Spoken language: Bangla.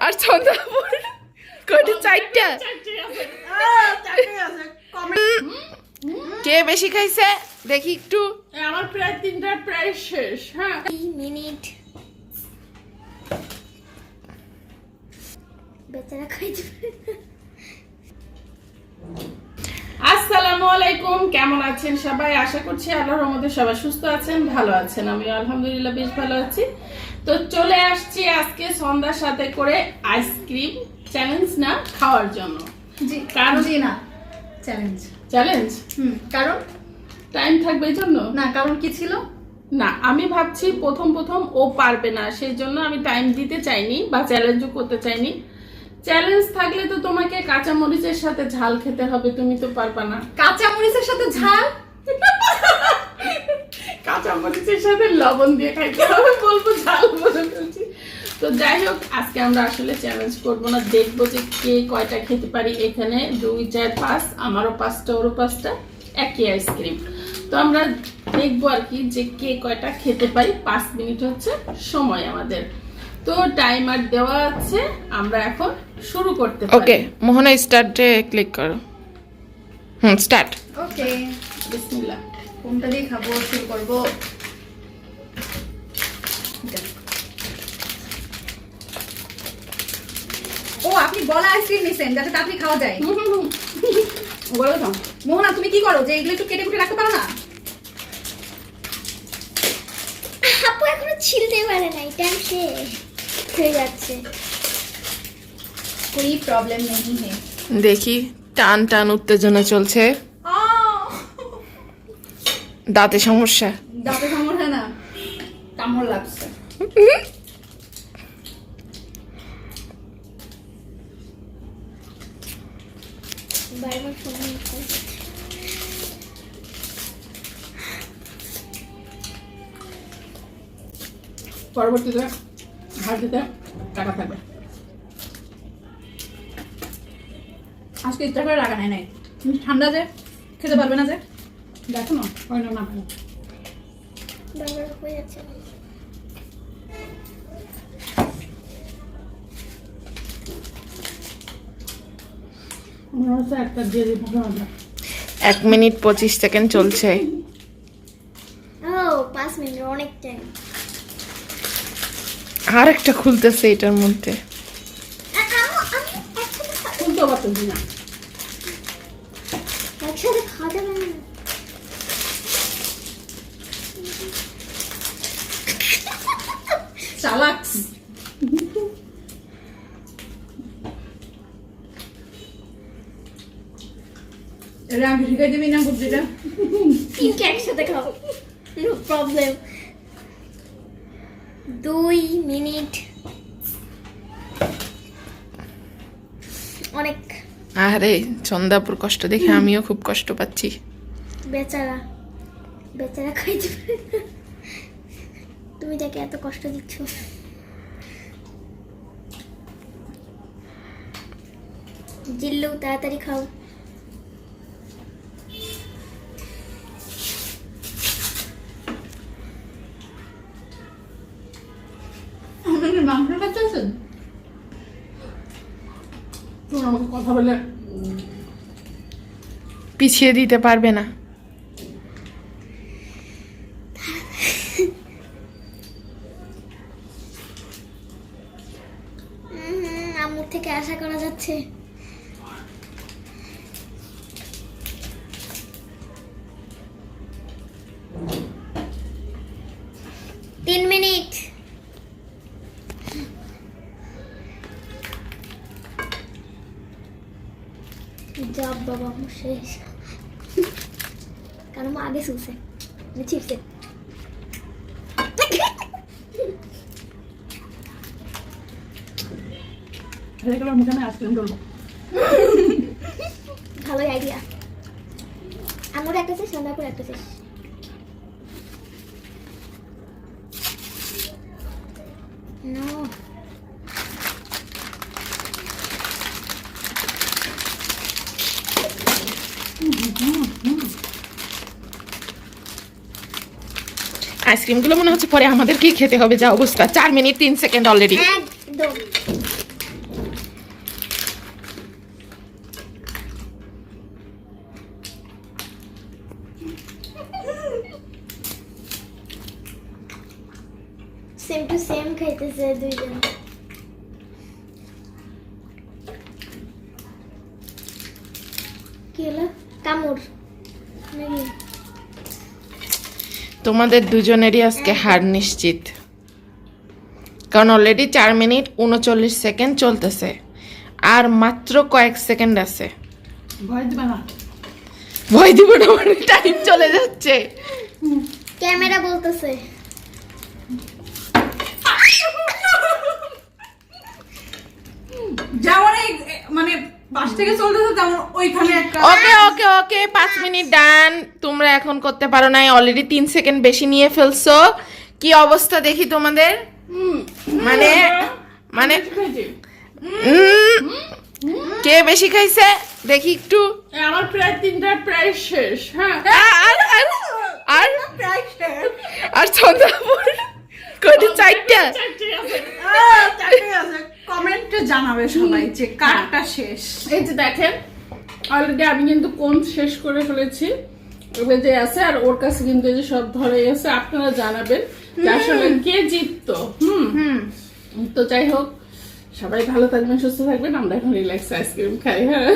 আর সন্ধ্যাপুর কয়টা? চারটা। কে বেশি খাইছে দেখি একটু। আমার প্রায় 3টা প্রায় শেষ। হ্যাঁ, মিনিট বেচারা খাইতে আসসালামু আলাইকুম, কেমন আছেন সবাই? আশা করছি আল্লাহর রহমতে সবাই সুস্থ আছেন, ভালো আছেন। আমি আলহামদুলিল্লাহ বেশ ভালো আছি। তো চলে আসছি আজকে সন্ধ্যার সাথে করে আইসক্রিম চ্যালেঞ্জ না খাওয়ার জন্য। জি কারণ জি না চ্যালেঞ্জ। চ্যালেঞ্জ কারণ টাইম থাকবে এই জন্য না, কারণ কি ছিল না, আমি ভাবছি প্রথম ও পারবে না, সেই জন্য আমি টাইম দিতে চাইনি বা চ্যালেঞ্জও করতে চাইনি। চ্যালেঞ্জ থাকলে তো তোমাকে কাঁচা মরিচের সাথে ঝাল খেতে হবে, তুমি তো পারবা না। কাঁচা মরিচের সাথে ঝাল? কাঁচা মরিচের সাথে লবণ দিয়ে খাইতে হবে, বলবো ঝাল বলে ফেলছি। তো যাই হোক, আজকে আমরা আসলে চ্যালেঞ্জ করবো না, দেখবো যে কে কয়টা খেতে পারি। এখানে 2, 4, 5, আমারও 5টা ওরও 5টা, একই আইসক্রিম। তো আমরা দেখবো আর কি যে কে কয়টা খেতে পারি। 5 মিনিট হচ্ছে সময় আমাদের। তো টাইমার দেওয়া আছে, আমরা এখন শুরু করতে পারি। ওকে মোহনা স্টার্টে ক্লিক করো। স্টার্ট। ওকে, বিসমিল্লাহ। কোনটা দিয়ে খাবো? শুরু করবো। ও, আপনি বলা আইসক্রিম নিছেন যাতে তাড়াতাড়ি খাওয়া যায়। বলে দাও। মোহনা, তুমি কি করো যে এগুলো একটু কেটে কুটে রাখতে পারো না? আপু এখনো ছিলতে পারে নাই, টাইম শেষ হয়ে যাচ্ছে। कोई प्रॉब्लम नहीं है। দেখি টান টান উত্তেজনা চলছে। দাঁতে সমস্যা। দাঁতে সমস্যা না, কামড় লাগছে। বারবার ফোন পরবর্তীতে হাত দিতে টাকা থাকবে। আজকে ইচ্ছা করে রাখা নাই। ঠান্ডা যে খেতে পারবে না যে। দেখো না, হয় না, না হয় না। বারবার হয়ে যাচ্ছে। মনে হচ্ছে একটা দিয়ে দিব আমরা। 1 মিনিট 25 সেকেন্ড চলছে। ও 5 মিনিট অনেক টাইম। আর একটা খুলতেছে এটার মধ্যে। খুলতে পারতেছি না। একসাথে খাওয়া যাবে না। চালাক্স। এটা আমি শিখাই দিবি না বুদ্ধিটা? তিনটে একসাথে খাও, নো প্রবলেম। 2 মিনিট অনেক। আরে চন্দাপুর কষ্ট দেখে আমিও খুব কষ্ট পাচ্ছি। বেচারা বেচারা খাইতে পারে না। তুমি তাকে এত কষ্ট দিচ্ছ। জিল্লু তাড়াতাড়ি খাও। আপনাদের মাংস খাচ্ছেন? তুমি আমাকে কথা বলে পিছিয়ে দিতে পারবে না। আম্মুর থেকে আশা করা যাচ্ছে। তিন মিনিট। জব বাবা শেষ। কারণ আগে শুনছে ছিপছে। মুখে না আইসক্রিম করবো। ভালোই আইডিয়া। আমার একটা শেষ, সন্ধ্যাপুর একটা শেষ। No. আইসক্রিমগুলো মনে হচ্ছে পরে আমাদেরকেই খেতে হবে, যা অবস্থা। 4 মিনিট 3 সেকেন্ড অলরেডি। একদম সেম টু সেম খাইতেছে দুইজন। কি হলো? কামড় নাকি? তোমাদের দুজনেরই আজকে হার নিশ্চিত, কারণ অলরেডি 4 মিনিট 39 সেকেন্ড চলতেছে, আর মাত্র কয়েক সেকেন্ড আছে। ভয় দিবে না। ভয় দিব না, টাইম চলে যাচ্ছে। ক্যামেরা বলতেছে যেমন মানে পাশ থেকে চলতেছে তেমন ওইখানে একটা ওকে ওকে ওকে 5 মিনিট ডান। তোমরা এখন করতে পারো নাই, অলরেডি 3 সেকেন্ড বেশি নিয়ে ফেলছো। কি অবস্থা দেখি তোমাদের? মানে মানে খাইছি। কে বেশি খাইছে দেখি একটু। আমার প্রায় 3টা প্রায় শেষ। হ্যাঁ, আর আর আর প্রায় শেষ। আর চন্দ্রপুর কয়টা? 4টা। চারটে আছে। কমেন্টে জানাবে সবাই যে কারটা শেষ। এই যে দেখেন, অলরেডি আমি কিন্তু কোন শেষ করে ফেলেছি, এবার যে আছে, আর ওর কাছে কিন্তু এই যে সব ধরে আছে। আপনারা জানাবেন যে আসলে কে জিততো। তো যাই হোক, সবাই ভালো থাকবেন, সুস্থ থাকবেন। আমরা এখন রিল্যাক্স আইসক্রিম খাই। হ্যাঁ।